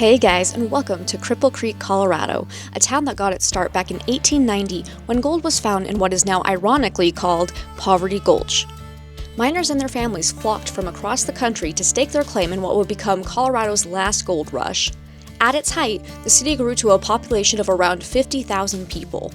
Hey guys, and welcome to Cripple Creek, Colorado, a town that got its start back in 1890 when gold was found in what is now ironically called Poverty Gulch. Miners and their families flocked from across the country to stake their claim in what would become Colorado's last gold rush. At its height, the city grew to a population of around 50,000 people.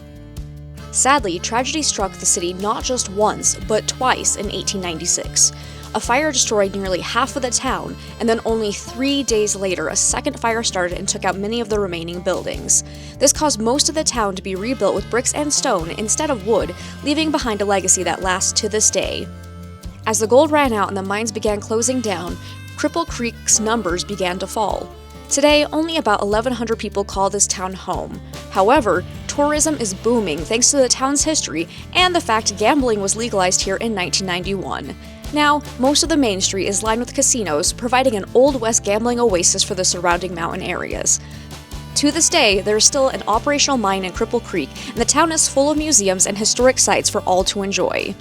Sadly, tragedy struck the city not just once, but twice in 1896. A fire destroyed nearly half of the town, and then only 3 days later, a second fire started and took out many of the remaining buildings. This caused most of the town to be rebuilt with bricks and stone instead of wood, leaving behind a legacy that lasts to this day. As the gold ran out and the mines began closing down, Cripple Creek's numbers began to fall. Today, only about 1,100 people call this town home. However, tourism is booming thanks to the town's history and the fact gambling was legalized here in 1991. Now, most of the main street is lined with casinos, providing an Old West gambling oasis for the surrounding mountain areas. To this day, there is still an operational mine in Cripple Creek, and the town is full of museums and historic sites for all to enjoy.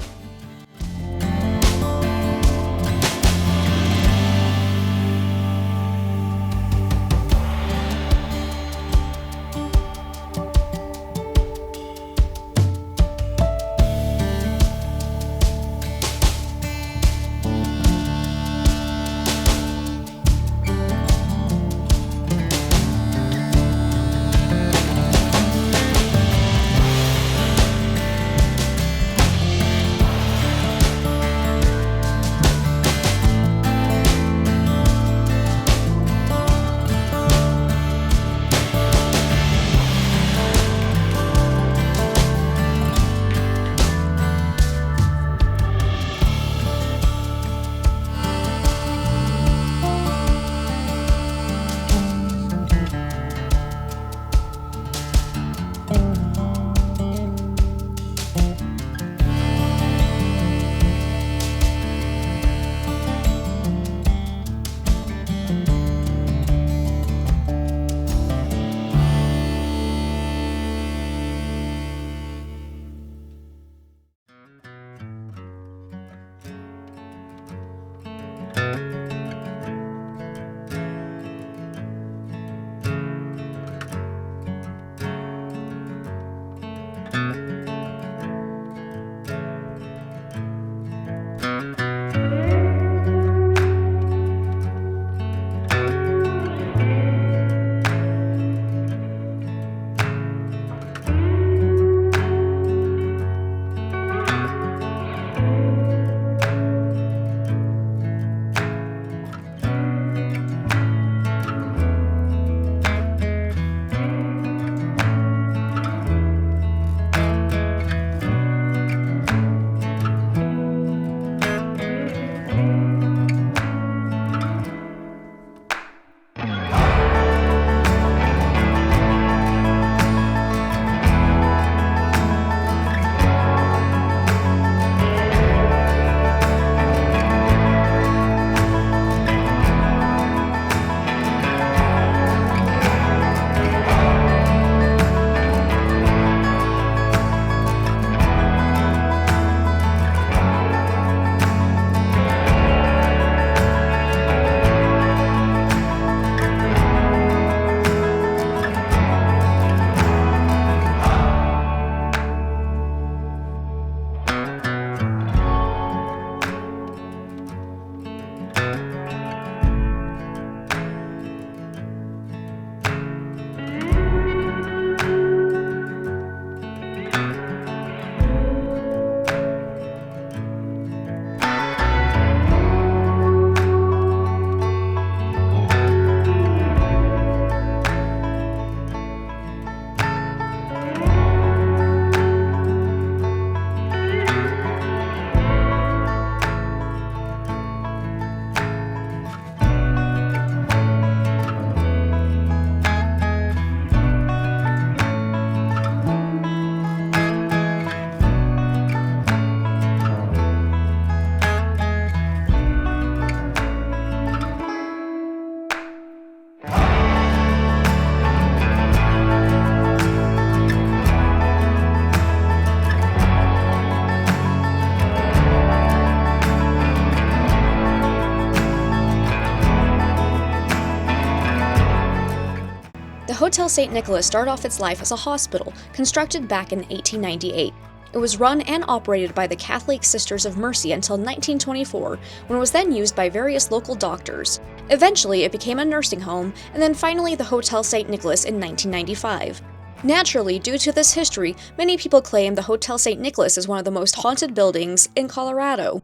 Hotel St. Nicholas started off its life as a hospital, constructed back in 1898. It was run and operated by the Catholic Sisters of Mercy until 1924, when it was then used by various local doctors. Eventually, it became a nursing home, and then finally the Hotel St. Nicholas in 1995. Naturally, due to this history, many people claim the Hotel St. Nicholas is one of the most haunted buildings in Colorado.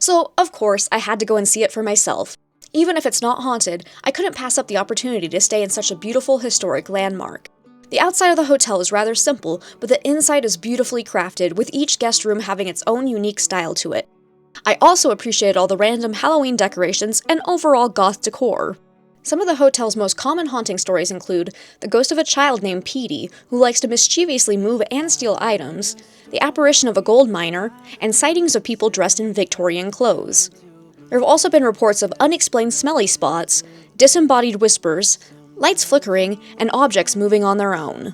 So, of course, I had to go and see it for myself. Even if it's not haunted, I couldn't pass up the opportunity to stay in such a beautiful historic landmark. The outside of the hotel is rather simple, but the inside is beautifully crafted, with each guest room having its own unique style to it. I also appreciated all the random Halloween decorations and overall goth decor. Some of the hotel's most common haunting stories include the ghost of a child named Petey, who likes to mischievously move and steal items, the apparition of a gold miner, and sightings of people dressed in Victorian clothes. There have also been reports of unexplained smelly spots, disembodied whispers, lights flickering, and objects moving on their own.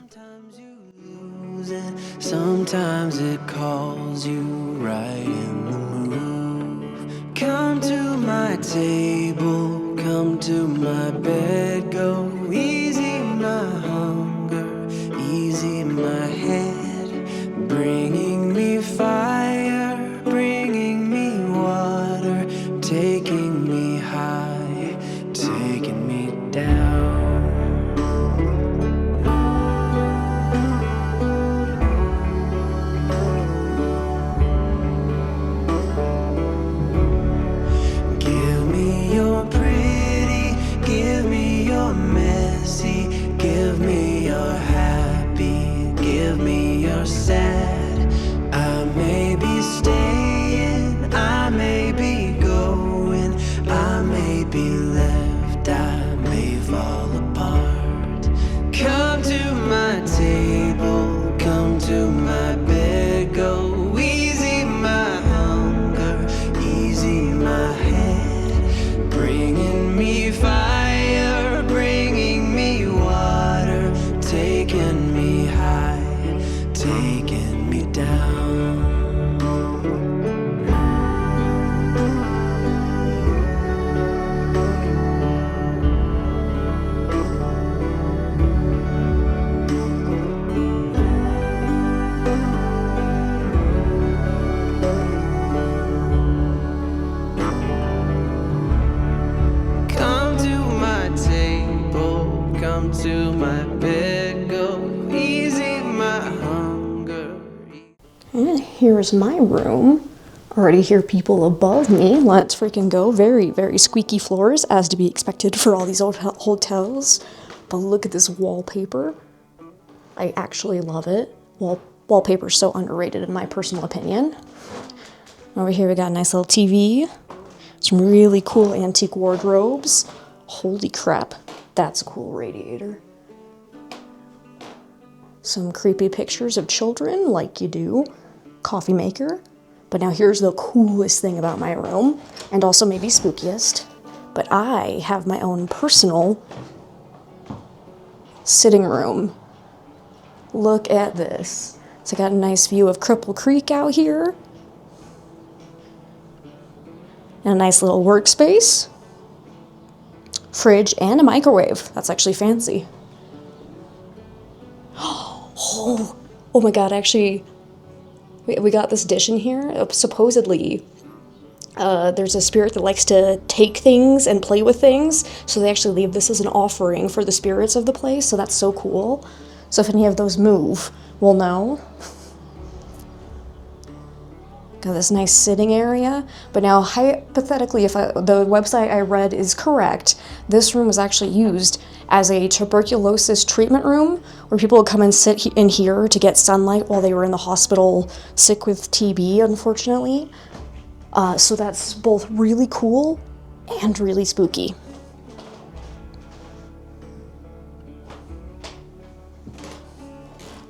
Sometimes it calls you right in the move. Come to my table, come to my bed, go easy my hunger, easy my head, bringing me fire, bringing me water, taking me high, taking me down. Give me your happy, give me your sad. I may be staying, I may be going, I may be left, I may fall apart. Come to my table, come to my bed, go easy my hunger, easy my head, bringing me fire, bringing me water, taking me high, taking me down. Come to my table, come to my bed, go easy my hunger. And here's my room. Already hear people above me. Let's freaking go. Very, very squeaky floors, as to be expected for all these old hotels. But look at this wallpaper. I actually love it. Wallpaper is so underrated in my personal opinion. Over here we got a nice little TV. Some really cool antique wardrobes. Holy crap, that's a cool radiator. Some creepy pictures of children, like you do. Coffee maker. But now here's the coolest thing about my room, and also maybe spookiest. But I have my own personal sitting room. Look at this. So I got a nice view of Cripple Creek out here. And a nice little workspace. Fridge and a microwave. That's actually fancy. Oh my god, actually, we got this dish in here. Supposedly, there's a spirit that likes to take things and play with things, so they actually leave this as an offering for the spirits of the place, so that's so cool. So if any of those move, we'll know. Got this nice sitting area, but now hypothetically, if the website I read is correct, this room was actually used as a tuberculosis treatment room, where people would come and sit in here to get sunlight while they were in the hospital sick with TB, unfortunately. So that's both really cool and really spooky.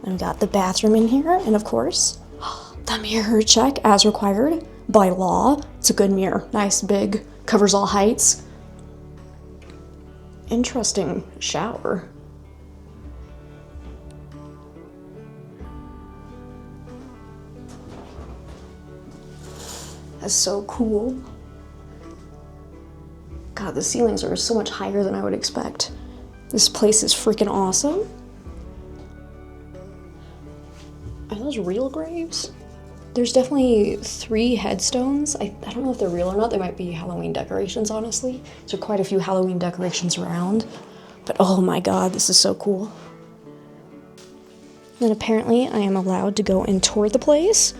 And we got the bathroom in here, and of course, the mirror check as required by law. It's a good mirror. Nice, big, covers all heights. Interesting shower. That's so cool. God, the ceilings are so much higher than I would expect. This place is freaking awesome. Are those real graves? There's definitely 3 headstones. I don't know if they're real or not. They might be Halloween decorations, honestly. There are quite a few Halloween decorations around. But oh my god, this is so cool. Then apparently I am allowed to go and tour the place.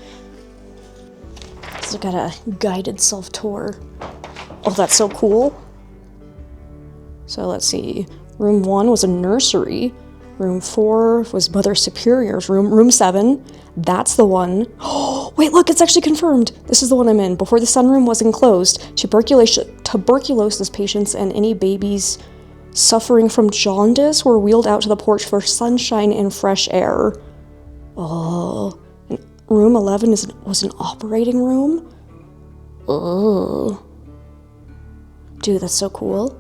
So I got a guided self-tour. Oh, that's so cool. So let's see. Room 1 was a nursery. Room 4 was Mother Superior's room. Room 7, that's the one. Oh, wait, look, it's actually confirmed. This is the one I'm in. Before the sunroom was enclosed, tuberculosis patients and any babies suffering from jaundice were wheeled out to the porch for sunshine and fresh air. Oh, and room 11 was an operating room? Oh. Dude, that's so cool.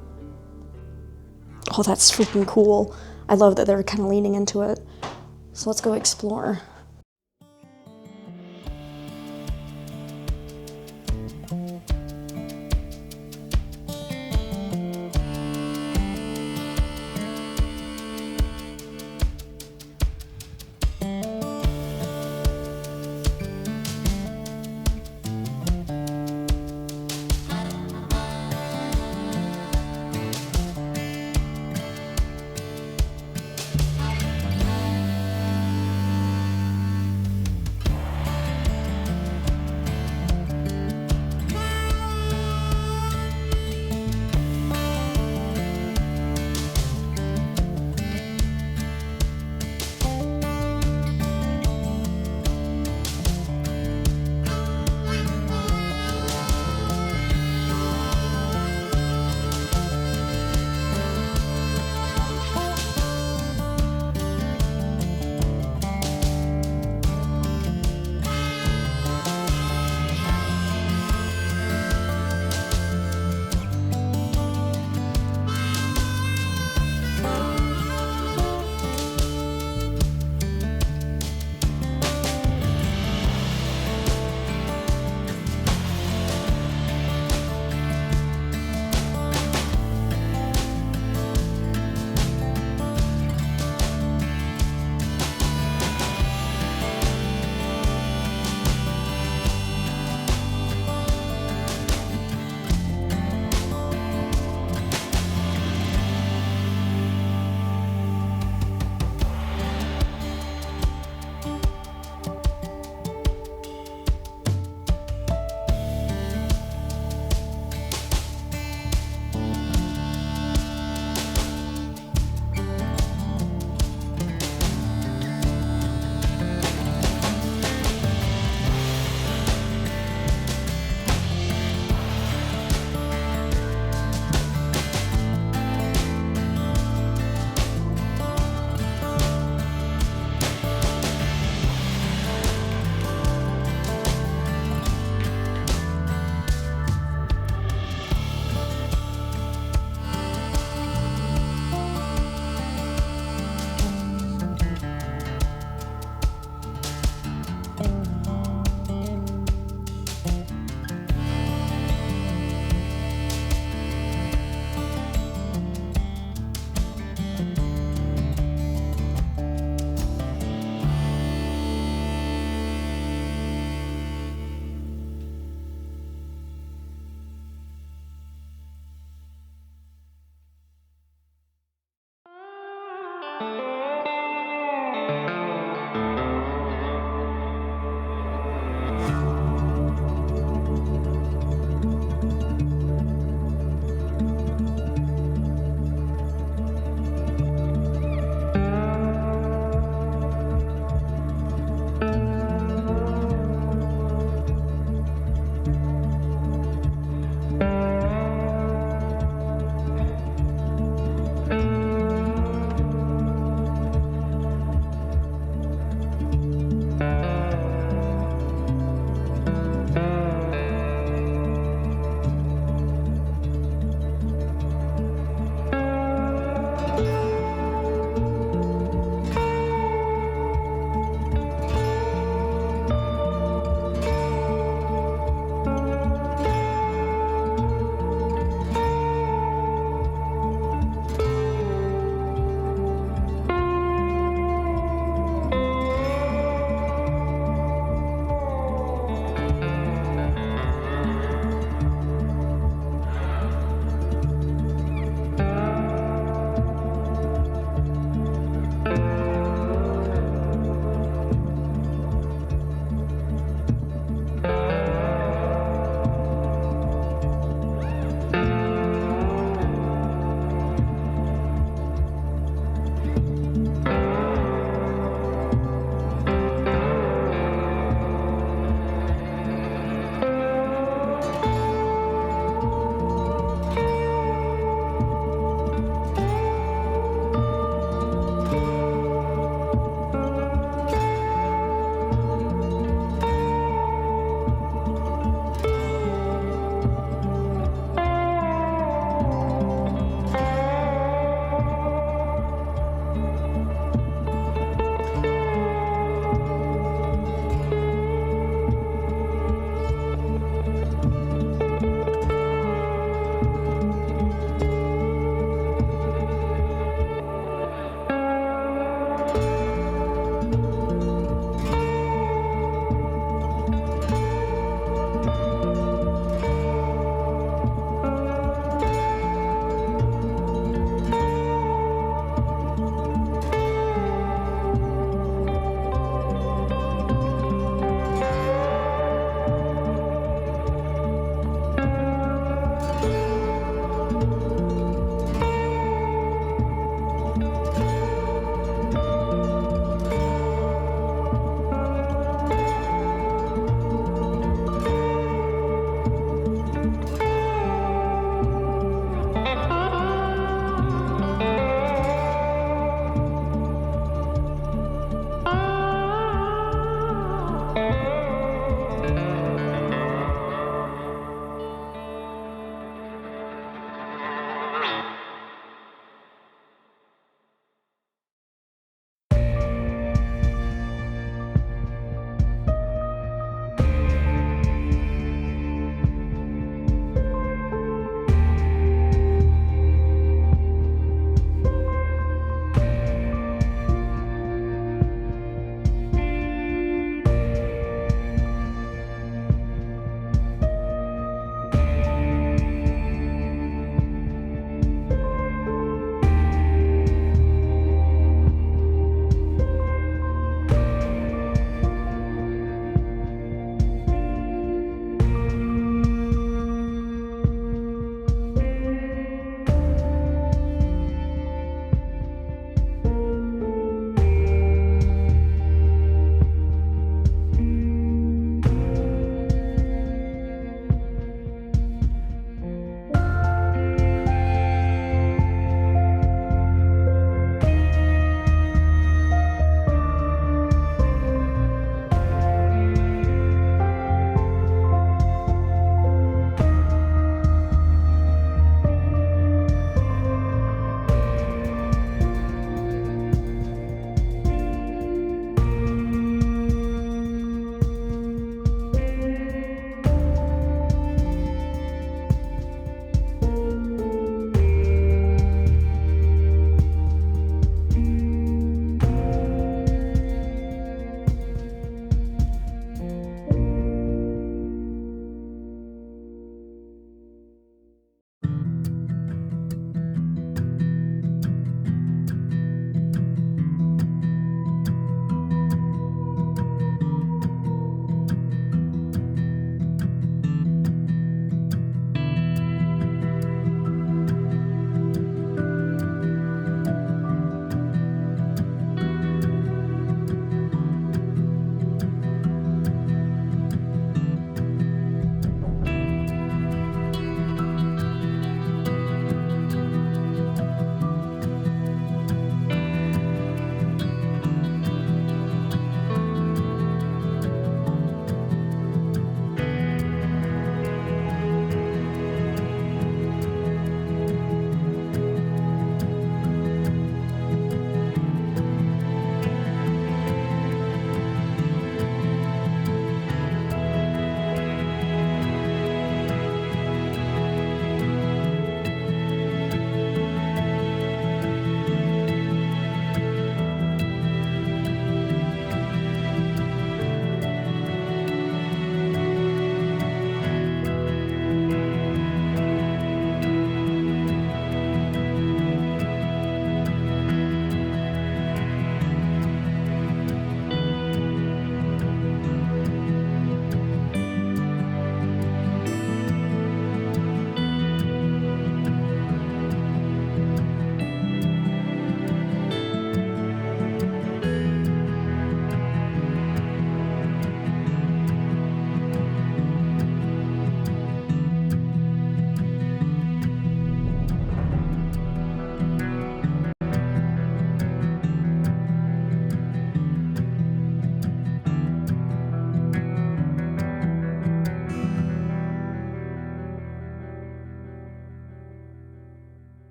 Oh, that's freaking cool. I love that they're kind of leaning into it. So let's go explore.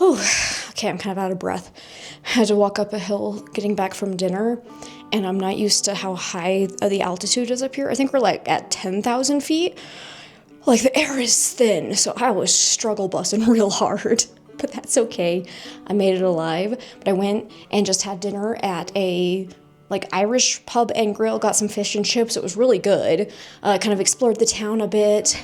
Whew. Okay, I'm kind of out of breath. I had to walk up a hill getting back from dinner, and I'm not used to how high the altitude is up here. I think we're like at 10,000 feet. Like, the air is thin, so I was struggle busting real hard. But that's okay. I made it alive. But I went and just had dinner at a Irish pub and grill, got some fish and chips. It was really good. Kind of explored the town a bit.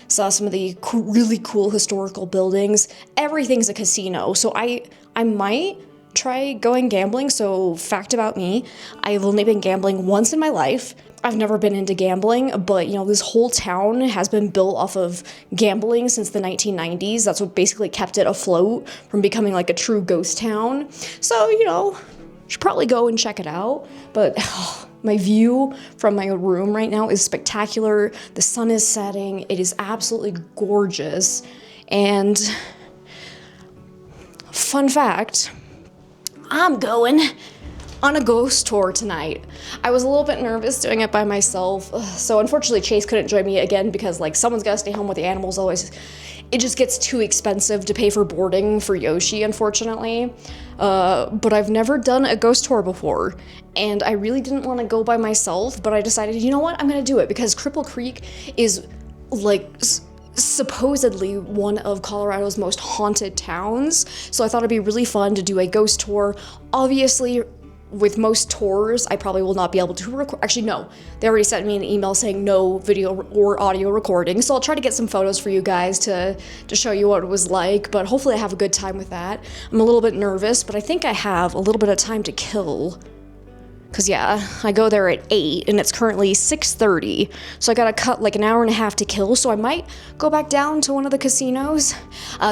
Saw some of the really cool historical buildings. Everything's a casino, so I might try going gambling. So, fact about me, I've only been gambling once in my life. I've never been into gambling, but, this whole town has been built off of gambling since the 1990s. That's what basically kept it afloat from becoming like a true ghost town. So, should probably go and check it out. But my view from my room right now is spectacular. The sun is setting. It is absolutely gorgeous. And fun fact, I'm going on a ghost tour tonight. I was a little bit nervous doing it by myself, so unfortunately Chase couldn't join me again because someone's gotta stay home with the animals always. It just gets too expensive to pay for boarding for Yoshi, unfortunately. But I've never done a ghost tour before, and I really didn't want to go by myself, but I decided, you know what, I'm gonna do it because Cripple Creek is supposedly one of Colorado's most haunted towns, so I thought it'd be really fun to do a ghost tour. Obviously, with most tours, I probably will not be able to record. Actually, no. They already sent me an email saying no video or audio recording, so I'll try to get some photos for you guys to show you what it was like, but hopefully I have a good time with that. I'm a little bit nervous, but I think I have a little bit of time to kill. Because, yeah, I go there at 8, and it's currently 6:30, so I gotta cut an hour and a half to kill, so I might go back down to one of the casinos.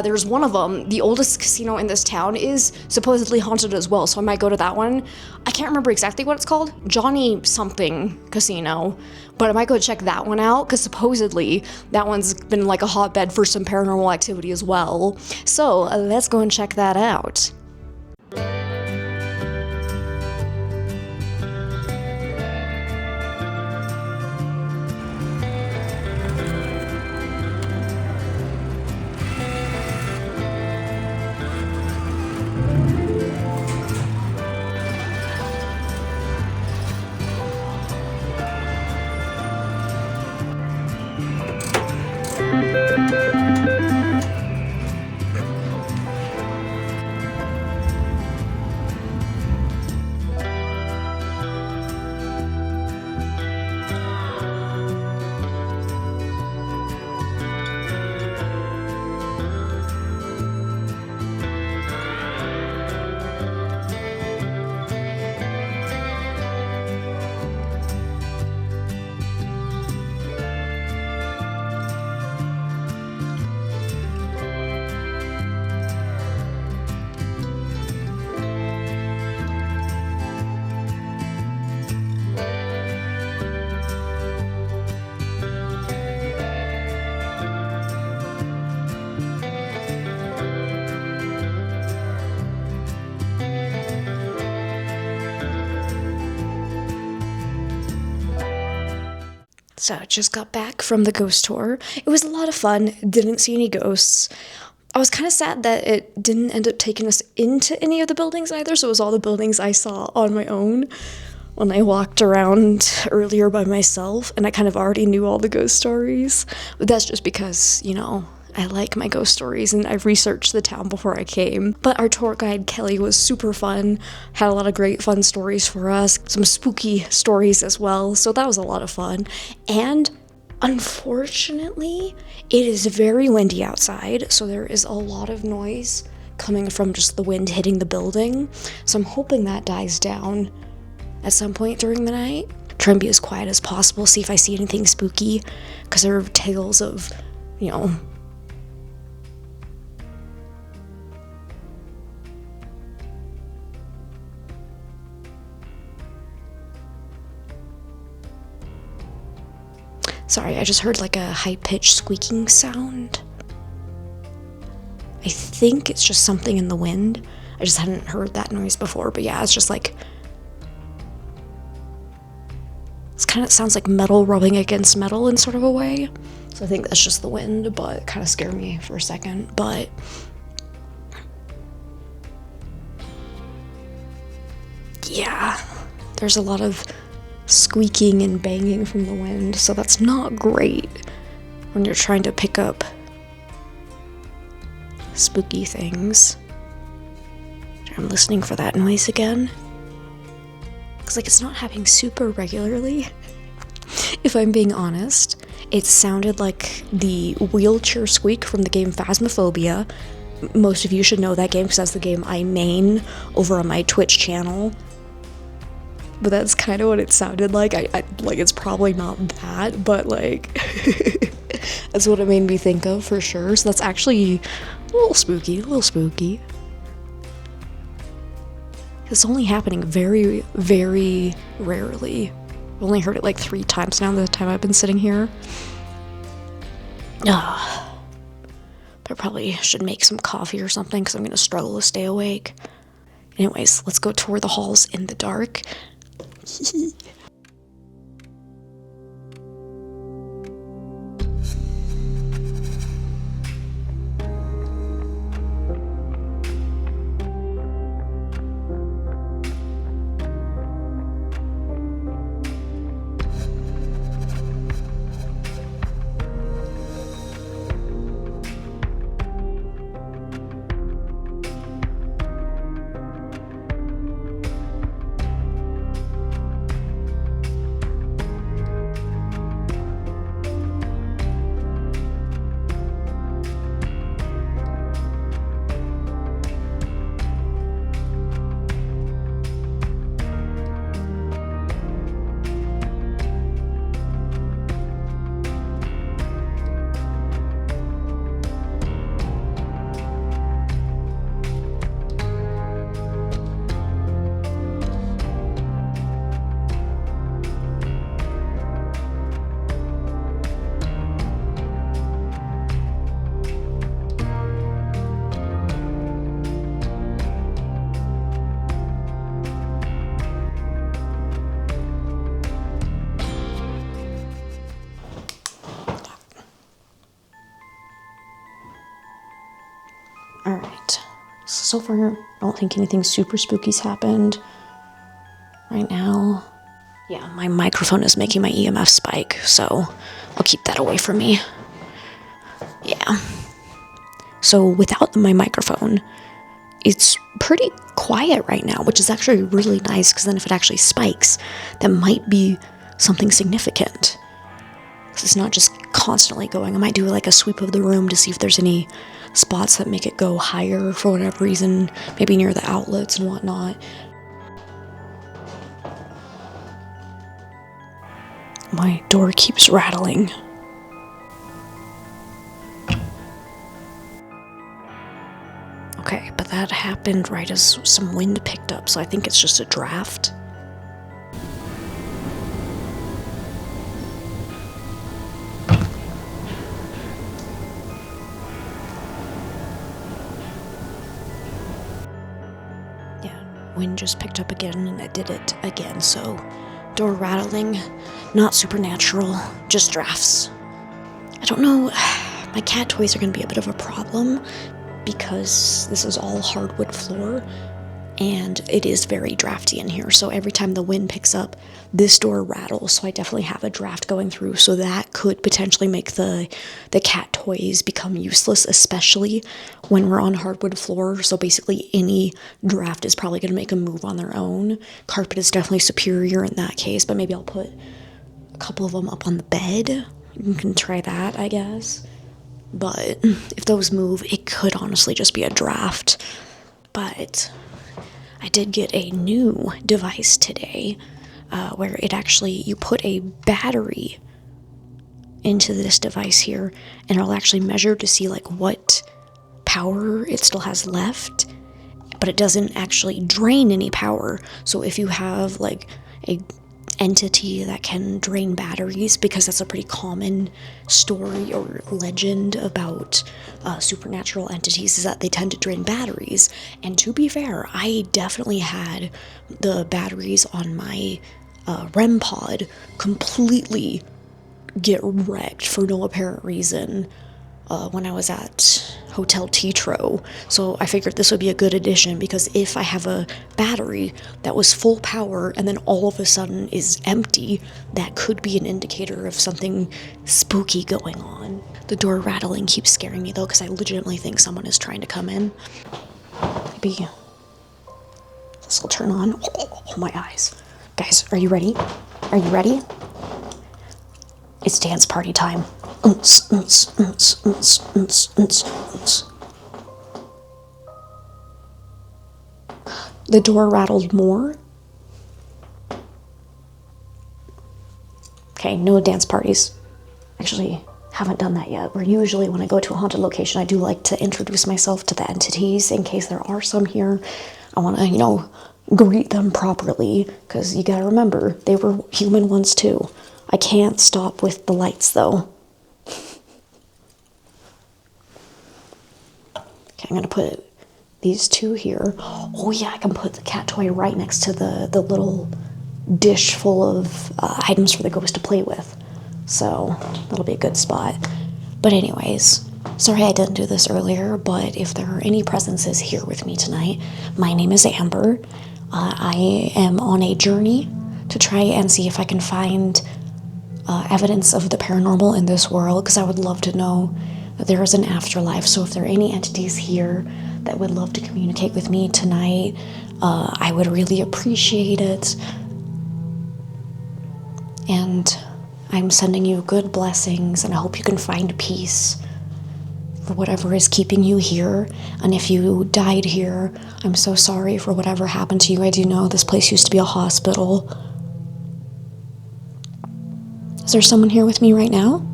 There's one of them, the oldest casino in this town, is supposedly haunted as well, so I might go to that one. I can't remember exactly what it's called, Johnny something casino, but I might go check that one out, because supposedly that one's been a hotbed for some paranormal activity as well. So, let's go and check that out. So I just got back from the ghost tour. It was a lot of fun. Didn't see any ghosts. I was kind of sad that it didn't end up taking us into any of the buildings either, so it was all the buildings I saw on my own when I walked around earlier by myself, and I kind of already knew all the ghost stories. But that's just because, I like my ghost stories, and I've researched the town before I came. But our tour guide, Kelly, was super fun, had a lot of great fun stories for us, some spooky stories as well, so that was a lot of fun. And unfortunately, it is very windy outside, so there is a lot of noise coming from just the wind hitting the building, so I'm hoping that dies down at some point during the night. Try and be as quiet as possible, see if I see anything spooky, because there are tales of, Sorry, I just heard a high-pitched squeaking sound. I think it's just something in the wind. I just hadn't heard that noise before, but yeah, it's just it kind of sounds like metal rubbing against metal in sort of a way. So I think that's just the wind, but it kind of scared me for a second. But Yeah, there's a lot of squeaking and banging from the wind, so that's not great when you're trying to pick up spooky things. I'm listening for that noise again. Because, like, it's not happening super regularly. If I'm being honest, it sounded like the wheelchair squeak from the game Phasmophobia. Most of you should know that game because that's the game I main over on my Twitch channel. But that's kind of what it sounded like. I like, it's probably not that, but like that's what it made me think of for sure. So that's actually a little spooky. It's only happening very, very rarely. I've only heard it like 3 times now the time I've been sitting here. But I probably should make some coffee or something because I'm going to struggle to stay awake. Anyways, let's go tour the halls in the dark. Alright, so far I don't think anything super spooky's happened right now. Yeah, my microphone is making my EMF spike, so I'll keep that away from me. Yeah. So without my microphone, it's pretty quiet right now, which is actually really nice, because then if it actually spikes, that might be something significant. So it's not just constantly going. I might do like a sweep of the room to see if there's any spots that make it go higher for whatever reason, maybe near the outlets and whatnot. My door keeps rattling. Okay, but that happened right as some wind picked up, so I think it's just a draft. Wind just picked up again, and it did it again, so door rattling, not supernatural, just drafts. I don't know, my cat toys are going to be a bit of a problem because this is all hardwood floor and it is very drafty in here, so every time the wind picks up, this door rattles, so I definitely have a draft going through, so that could potentially make the cat toys become useless, especially when we're on hardwood floor. So basically any draft is probably going to make them move on their own. Carpet is definitely superior in that case, but maybe I'll put a couple of them up on the bed. You can try that, I guess. But if those move, it could honestly just be a draft. But I did get a new device today, where it actually, you put a battery into this device here, and it'll actually measure to see like what power it still has left, but it doesn't actually drain any power. So if you have like a entity that can drain batteries, because that's a pretty common story or legend about supernatural entities, is that they tend to drain batteries. And to be fair, I definitely had the batteries on my REM pod completely get wrecked for no apparent reason when I was at Hotel Tetro. So I figured this would be a good addition, because if I have a battery that was full power and then all of a sudden is empty, that could be an indicator of something spooky going on. The door rattling keeps scaring me though, because I legitimately think someone is trying to come in. Maybe this will turn on. Oh, my eyes. Guys, are you ready? Are you ready? It's dance party time. The door rattled more. Okay, no dance parties. Actually, haven't done that yet. Where usually when I go to a haunted location, I do like to introduce myself to the entities in case there are some here. I want to, greet them properly, because you gotta remember, they were human once too. I can't stop with the lights though. Okay, I'm gonna put these two here. Oh yeah, I can put the cat toy right next to the little dish full of items for the ghost to play with. So that'll be a good spot. But anyways, sorry I didn't do this earlier, but if there are any presences here with me tonight, my name is Amber. I am on a journey to try and see if I can find evidence of the paranormal in this world, because I would love to know that there is an afterlife. So if there are any entities here that would love to communicate with me tonight, I would really appreciate it. And I'm sending you good blessings, and I hope you can find peace for whatever is keeping you here. And if you died here, I'm so sorry for whatever happened to you. I do know this place used to be a hospital. Is there someone here with me right now?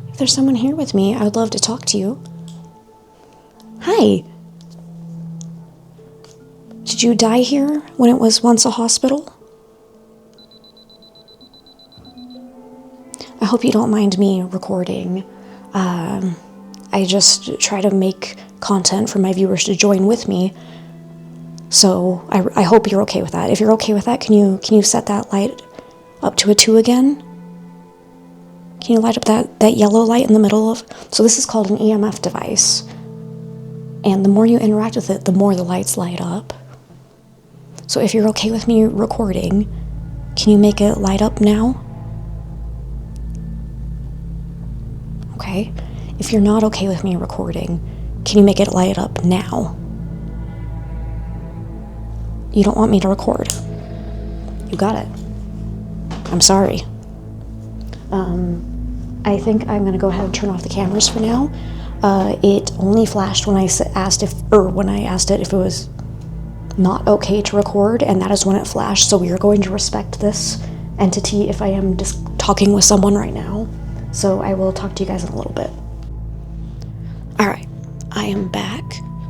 If there's someone here with me, I would love to talk to you. Hi. Did you die here when it was once a hospital? I hope you don't mind me recording. I just try to make content for my viewers to join with me. So I hope you're okay with that. If you're okay with that, can you set that light up to a 2 again? Can you light up that yellow light in the middle of... So this is called an EMF device. And the more you interact with it, the more the lights light up. So if you're okay with me recording, can you make it light up now? Okay. If you're not okay with me recording, can you make it light up now? You don't want me to record. You got it. I'm sorry. I think I'm gonna go ahead and turn off the cameras for now. It only flashed when I asked it if it was not okay to record, and that is when it flashed. So we are going to respect this entity if I am just talking with someone right now. So I will talk to you guys in a little bit. Alright, I am back.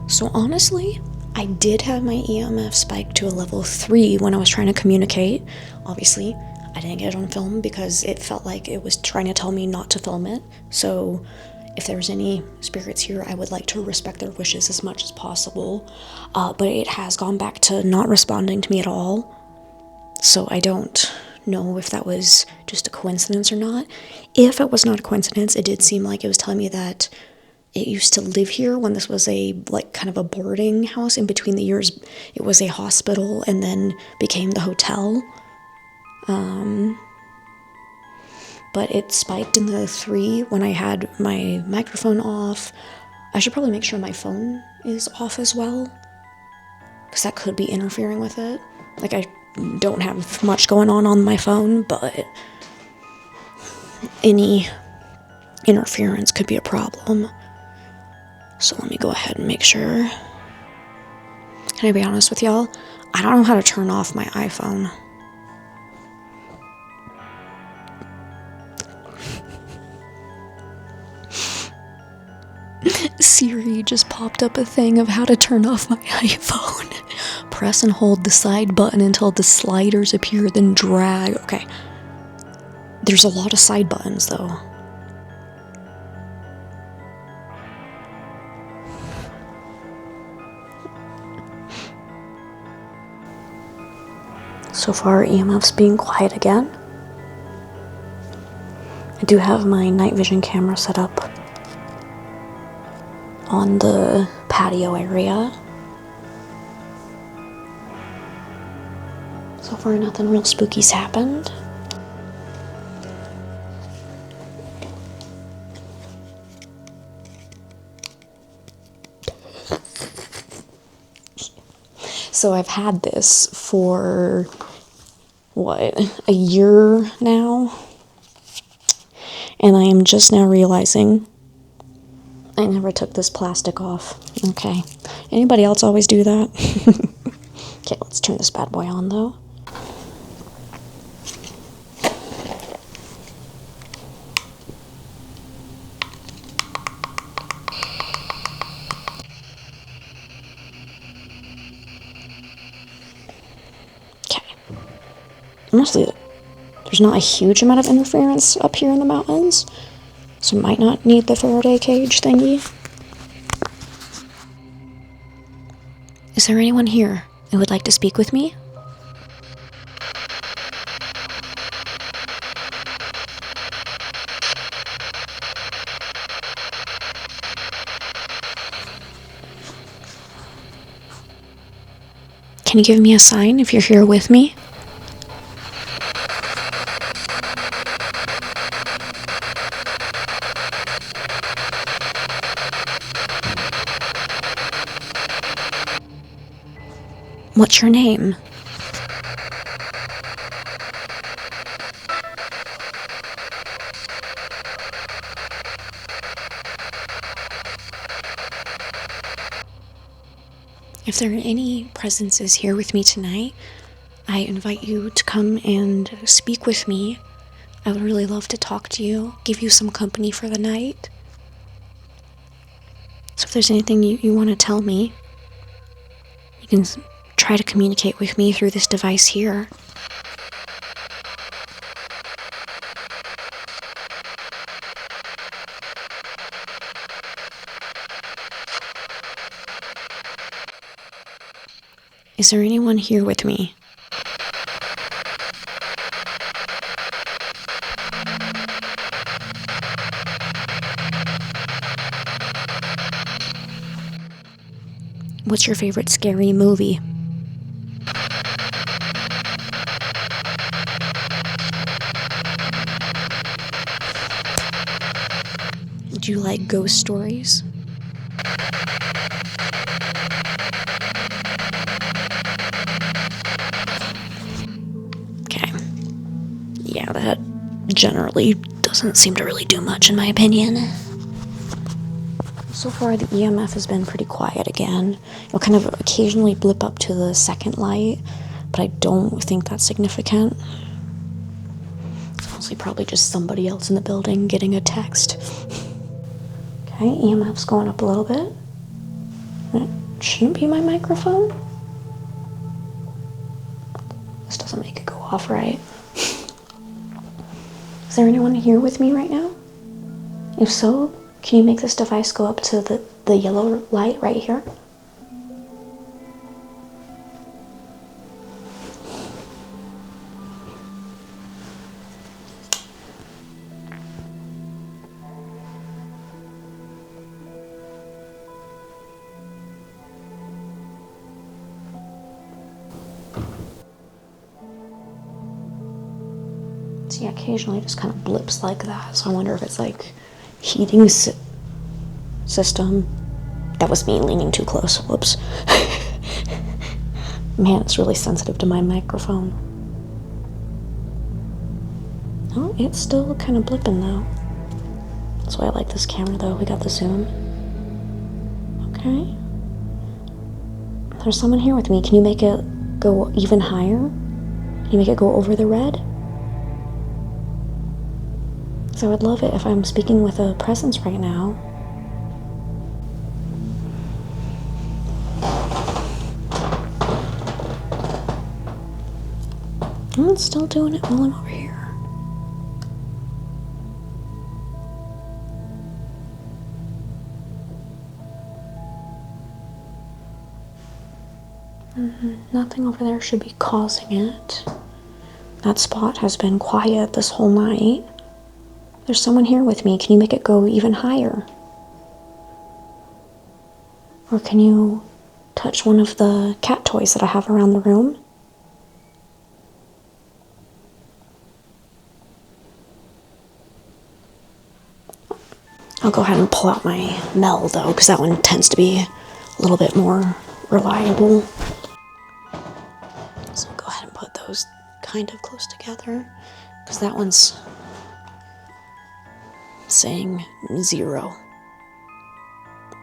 So honestly, I did have my EMF spike to a level 3 when I was trying to communicate. Obviously, I didn't get it on film because it felt like it was trying to tell me not to film it. So if there's any spirits here, I would like to respect their wishes as much as possible. But it has gone back to not responding to me at all. So I don't know if that was just a coincidence or not. If it was not a coincidence, it did seem like it was telling me that it used to live here when this was kind of a boarding house. In between the years, it was a hospital and then became the hotel. But it spiked in the 3 when I had my microphone off. I should probably make sure my phone is off as well, because that could be interfering with it. I don't have much going on my phone, but any interference could be a problem. So let me go ahead and make sure. Can I be honest with y'all? I don't know how to turn off my iPhone. Siri just popped up a thing of how to turn off my iPhone. Press and hold the side button until the sliders appear, then drag. Okay. There's a lot of side buttons, though. So far, EMF's being quiet again. I do have my night vision camera set up on the patio area. So far, nothing real spooky's happened. So I've had this for, what, a year now? And I am just now realizing I never took this plastic off. Okay. Anybody else always do that? Okay, let's turn this bad boy on, though. Honestly, there's not a huge amount of interference up here in the mountains, so might not need the Faraday cage thingy. Is there anyone here who would like to speak with me? Can you give me a sign if you're here with me? What's your name? If there are any presences here with me tonight, I invite you to come and speak with me. I would really love to talk to you, give you some company for the night. So if there's anything you want to tell me, you can try to communicate with me through this device here. Is there anyone here with me? What's your favorite scary movie? Do you like ghost stories? Okay. Yeah, that generally doesn't seem to really do much in my opinion. So far, the EMF has been pretty quiet again. It'll kind of occasionally blip up to the second light, but I don't think that's significant. It's honestly probably just somebody else in the building getting a text. Okay, EMF's going up a little bit. It shouldn't be my microphone. This doesn't make it go off right. Is there anyone here with me right now? If so, can you make this device go up to the yellow light right here? See, occasionally it just kind of blips like that, so I wonder if it's like heating system. That was me leaning too close. Whoops. Man, it's really sensitive to my microphone. Oh, it's still kind of blipping though. That's why I like this camera though. We got the zoom. Okay. There's someone here with me. Can you make it go even higher? Can you make it go over the red? So I would love it if I'm speaking with a presence right now. Oh, it's still doing it while I'm over here. Nothing over there should be causing it. That spot has been quiet this whole night. There's someone here with me. Can you make it go even higher? Or can you touch one of the cat toys that I have around the room? I'll go ahead and pull out my Mel, though, because that one tends to be a little bit more reliable. So I'll go ahead and put those kind of close together, because that one's saying 0.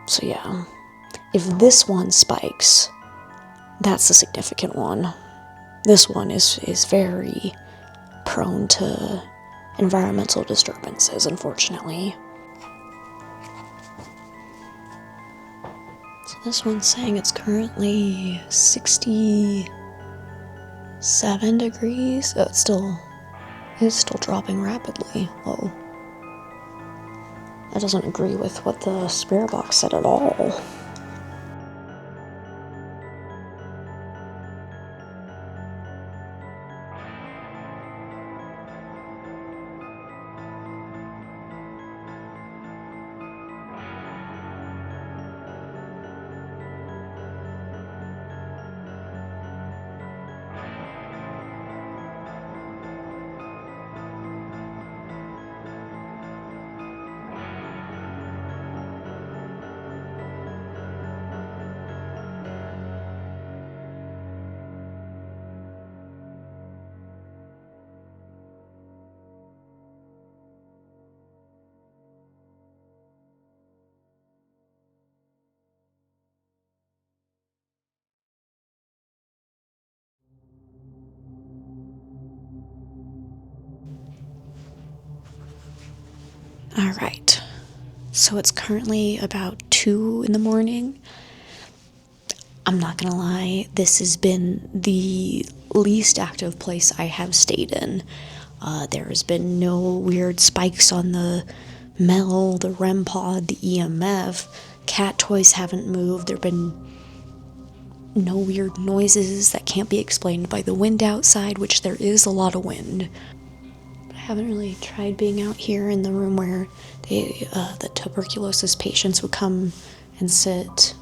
So yeah, if this one spikes, that's the significant one. This one is very prone to environmental disturbances, unfortunately. So this one's saying it's currently 67 degrees. Oh, it's still dropping rapidly. Oh. That doesn't agree with what the spirit box said at all. Alright, so it's currently about 2 in the morning. I'm not gonna lie, this has been the least active place I have stayed in. There has been no weird spikes on the Mel, the REM pod, the EMF. Cat toys haven't moved. There have been no weird noises that can't be explained by the wind outside, which there is a lot of wind. But I haven't really tried being out here in the room where the tuberculosis patients would come and sit.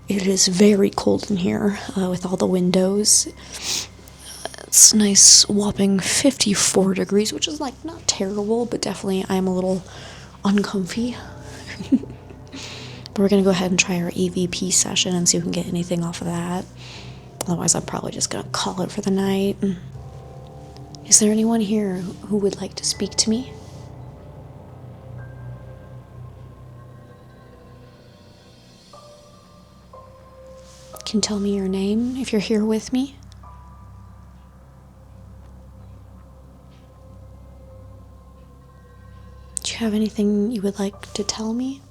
It is very cold in here with all the windows. It's a nice whopping 54 degrees, which is like not terrible, but definitely I'm a little uncomfy. But we're gonna go ahead and try our EVP session and see if we can get anything off of that. Otherwise, I'm probably just gonna call it for the night. Is there anyone here who would like to speak to me? Can you tell me your name if you're here with me? Do you have anything you would like to tell me?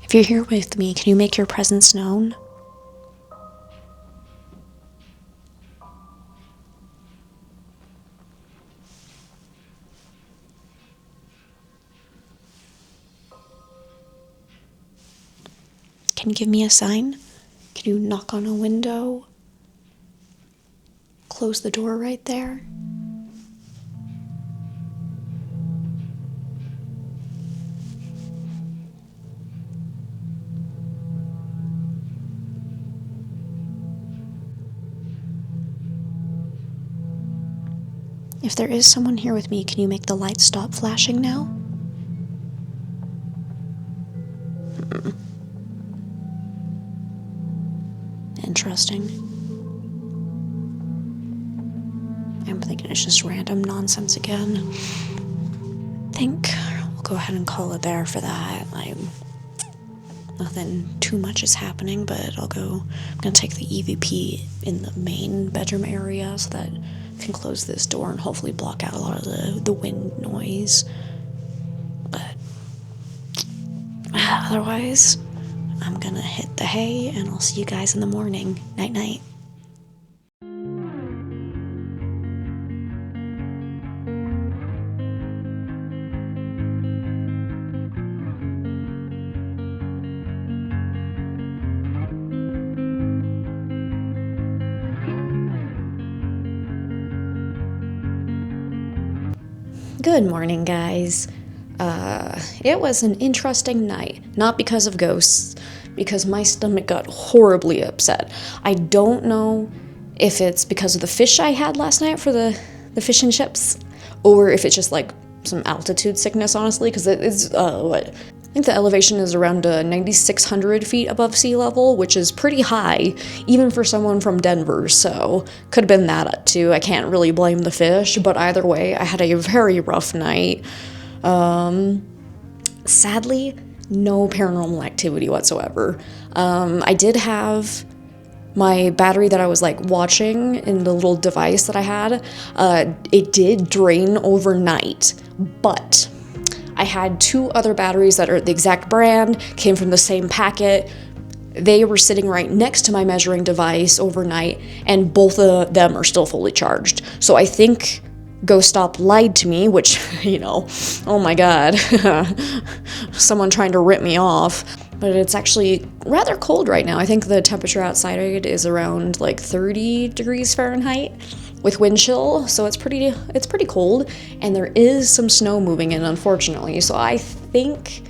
If you're here with me, can you make your presence known? Can you give me a sign? Can you knock on a window? Close the door right there? If there is someone here with me, can you make the lights stop flashing now? Interesting. I'm thinking it's just random nonsense again. I think we'll go ahead and call it there for that. Nothing too much is happening, but I'm gonna take the EVP in the main bedroom area so that I can close this door and hopefully block out a lot of the wind noise. But otherwise, I'm gonna hit the hay and I'll see you guys in the morning. Night night. Good morning, guys. It was an interesting night. Not because of ghosts, because my stomach got horribly upset. I don't know if it's because of the fish I had last night for the fish and chips, or if it's just like some altitude sickness, honestly, because it's, I think the elevation is around 9,600 feet above sea level, which is pretty high, even for someone from Denver, so could have been that too. I can't really blame the fish, but either way, I had a very rough night. Sadly, no paranormal activity whatsoever. I did have my battery that I was like watching in the little device that I had, it did drain overnight, but I had two other batteries that are the exact brand, came from the same packet. They were sitting right next to my measuring device overnight, and both of them are still fully charged. So I think Ghost Stop lied to me, which, oh my god, someone trying to rip me off. But it's actually rather cold right now. I think the temperature outside is around like 30 degrees Fahrenheit with wind chill, so it's pretty cold, and there is some snow moving in, unfortunately. So I think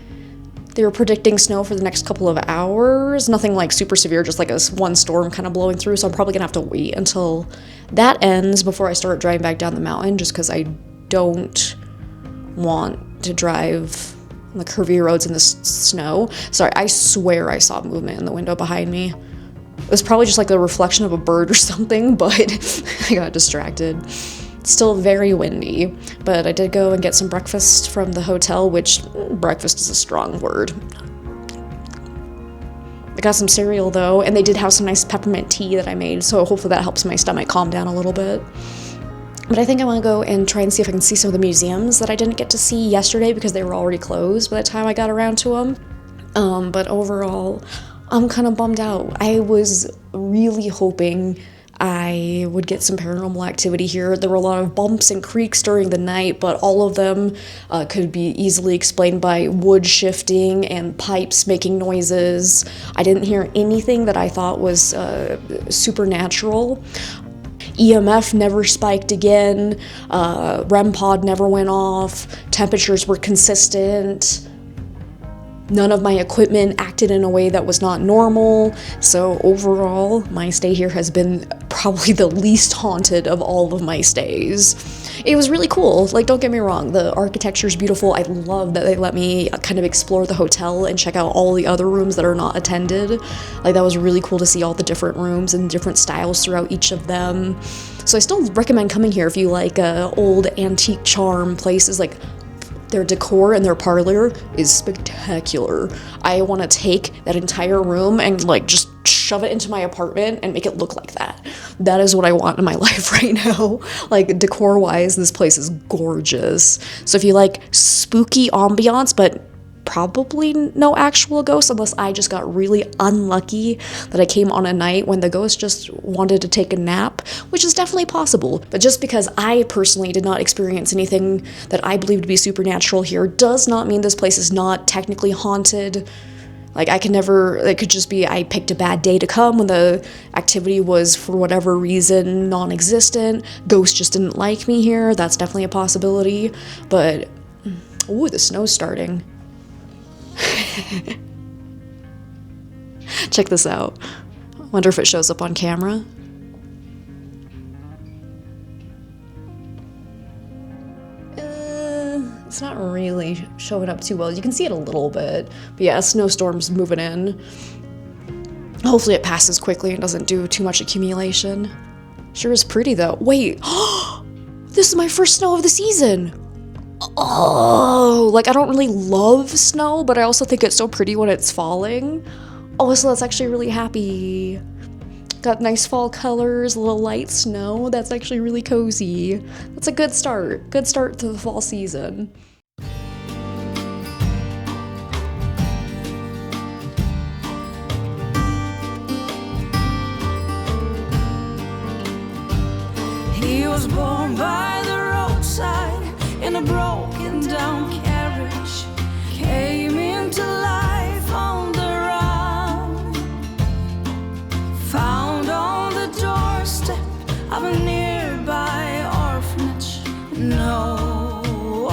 they were predicting snow for the next couple of hours. Nothing like super severe, just like one storm kind of blowing through. So I'm probably gonna have to wait until that ends before I start driving back down the mountain, just because I don't want to drive on the curvy roads in the snow. Sorry, I swear I saw movement in the window behind me. It was probably just like the reflection of a bird or something, but I got distracted. Still very windy, but I did go and get some breakfast from the hotel, which breakfast is a strong word. I got some cereal though, and they did have some nice peppermint tea that I made, so hopefully that helps my stomach calm down a little bit. But I think I want to go and try and see if I can see some of the museums that I didn't get to see yesterday because they were already closed by the time I got around to them. But overall, I'm kind of bummed out. I was really hoping I would get some paranormal activity here. There were a lot of bumps and creaks during the night, but all of them could be easily explained by wood shifting and pipes making noises. I didn't hear anything that I thought was supernatural. EMF never spiked again, REM pod never went off, temperatures were consistent, none of my equipment acted in a way that was not normal, so overall, my stay here has been probably the least haunted of all of my stays. It was really cool, like, don't get me wrong, the architecture's beautiful. I love that they let me kind of explore the hotel and check out all the other rooms that are not attended. Like, that was really cool to see all the different rooms and different styles throughout each of them. So I still recommend coming here if you like old antique charm places. Like, their decor and their parlor is spectacular. I want to take that entire room and like just shove it into my apartment and make it look like that. That is what I want in my life right now. Like, decor wise, this place is gorgeous. So if you like spooky ambiance, but probably no actual ghosts, unless I just got really unlucky that I came on a night when the ghost just wanted to take a nap, which is definitely possible. But just because I personally did not experience anything that I believe to be supernatural here does not mean this place is not technically haunted. Like, it could just be I picked a bad day to come when the activity was, for whatever reason, non-existent. Ghosts just didn't like me here. That's definitely a possibility. But, ooh, the snow's starting. Check this out. Wonder if it shows up on camera. It's not really showing up too well. You can see it a little bit. But yeah, a snowstorm's moving in. Hopefully it passes quickly and doesn't do too much accumulation. Sure is pretty though. Wait, this is my first snow of the season. Oh, like, I don't really love snow, but I also think it's so pretty when it's falling. Oh, so that's actually really happy. Got nice fall colors, a little light snow. That's actually really cozy. That's a good start. Good start to the fall season. He was born by the roadside in a broken down carriage, came into life on the run, found on the doorstep of a nearby orphanage. No